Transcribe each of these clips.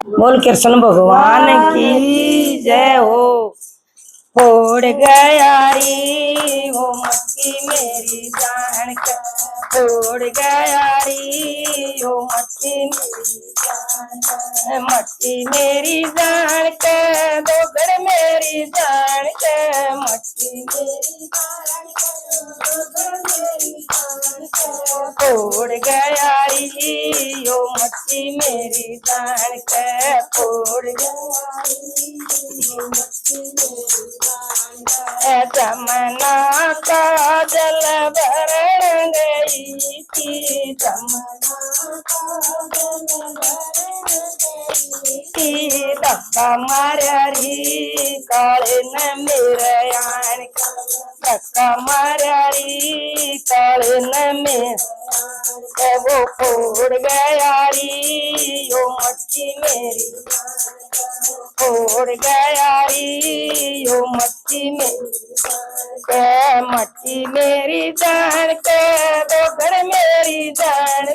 बोल कृष्ण भगवान की जय हो। फोड़ गया री वो मक्की मेरी जान का, फोड़ गया री वो मक्की मेरी जान का, मक्की मेरी जान का, दोगर मेरी जान का, मक्की मेरी जान का, दोगर मेरी जान का, फोड़ गया री वो मक्की मेरी जान का, फोड़ गया री वो मक्की मेरी जमना का जल भरण गई थी, जमना का जल भरण गई थी, धक्का मारा री काले न मेरे आन का, धक्का मारा री काले न मेरे, वो फोड़ गया री यो मक्की मेरी, फोड़ गया री यो मक्की मेरी, मक्की मेरी जान के दोगर मेरी जान,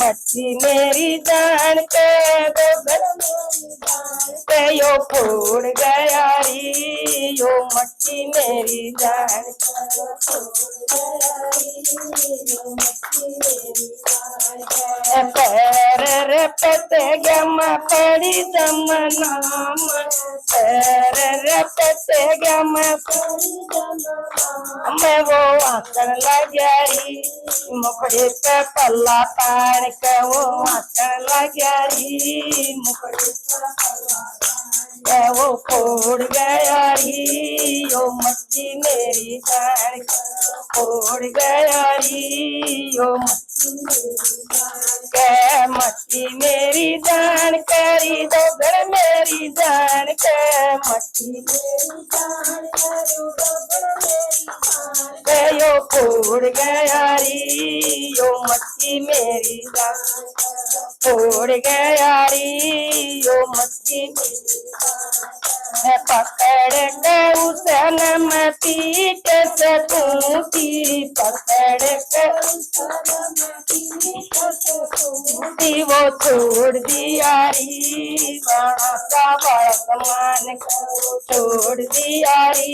मक्की मेरी जान के दोगर मेरी जान के, यो फोड़ गया री यो मक्की मेरी जान, पैर रपत गम पड़ी जमना, पैर रपत गम पड़ी जमना, मैं वो आकर लग गई मुखड़े पे पल्ला पार के, वो आकर लग गई मुखड़े पे पल्ला पार, वो फोड़ गया री यो मक्की मेरी जान, फोड़ गया री यो मक्की मेरी जान, मक्की मेरी जान करी दोगर मेरी जान के, मक्की मेरी जान करी दोगर मेरी जान के, यो फोड़ गया री यो मक्की मेरी जान, फोड़ गया री यो मक्की मेरी जान, पकड़ के उसे न पीट सकूंगी, पकड़ के वो छोड़ दिया री बाणा का बालक मान को, छोड़ दिया री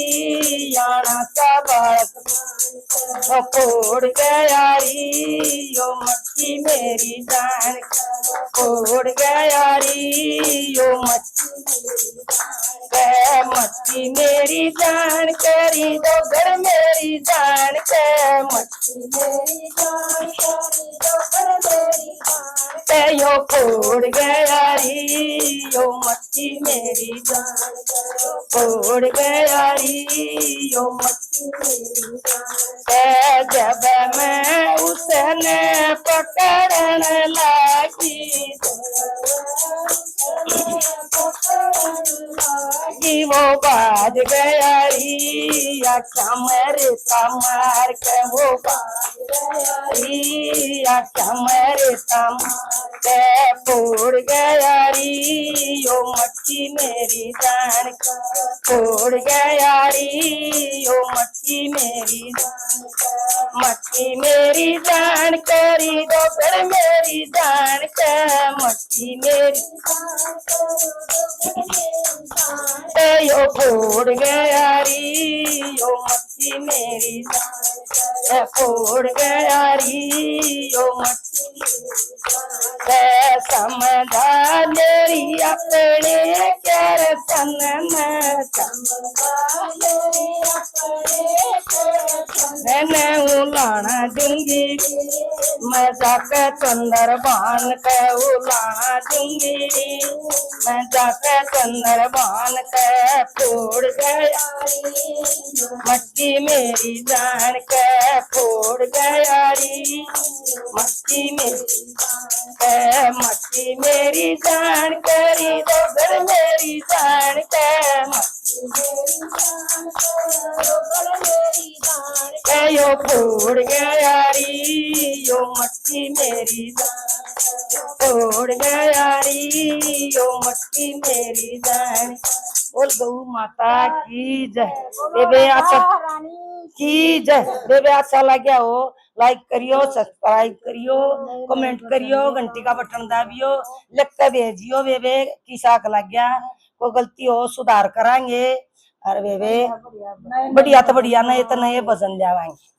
याना का बालक मान, फोड़ गया री यो मक्की मेरी जान, फोड़ गया री यो मक्की मेरी जान, मक्की मेरी जान करी दोगर मेरी जान के, मक्की मेरी जान करी दोगर मेरी जान के, यो फोड़ गया री यो मक्की मेरी जान, फोड़ गया री यो मक्की मेरी जान, जब मैं उसने पकड़न लगी, वो बाज गया री आख्या मेरे मार के, वो बाज गया री आख्या मेरे मार के, फोड़ गया री यो मक्की मेरी जान का, फोड़ गया री यो मक्की मेरी जान का, मक्की मेरी जान करी दोगर मेरी जान का, मक्की मेरी जान करी यो फोड़ गया री यो मक्की मेरी जान, फोड़ गया री यो मक्की मेरी जान, समझा मेरी अपने कर सन में, समझा मेरी अपने मैं उलाना दूंगी, मैं जाकर चंदर बान के उलाना दूंगी, मैं जाकर चंदर बान के, फोड़ गया मक्की मेरी जान के, फोड़ गया री मक्की मेरी जान के, मक्की मेरी जान करी दोगर मेरी जान के, मक्की मेरी जान करी दोगर मेरी जान के, यो फोड़ गया री यो मक्की मेरी जान, फोड़ गया री यो मक्की मेरी जान। बोल गौ माता की जय। बेबे अच्छा की जय। बेबे अच्छा लग गया हो लाइक करियो, सब्सक्राइब करियो, कमेंट करियो, घंटी का बटन दाबियो, लिख के भेजियो बेबे किसा का लग गया, कोई गलती हो सुधार करांगे। और बेबे बढ़िया तो बढ़िया, नए तो नए भजन जावाएंगे।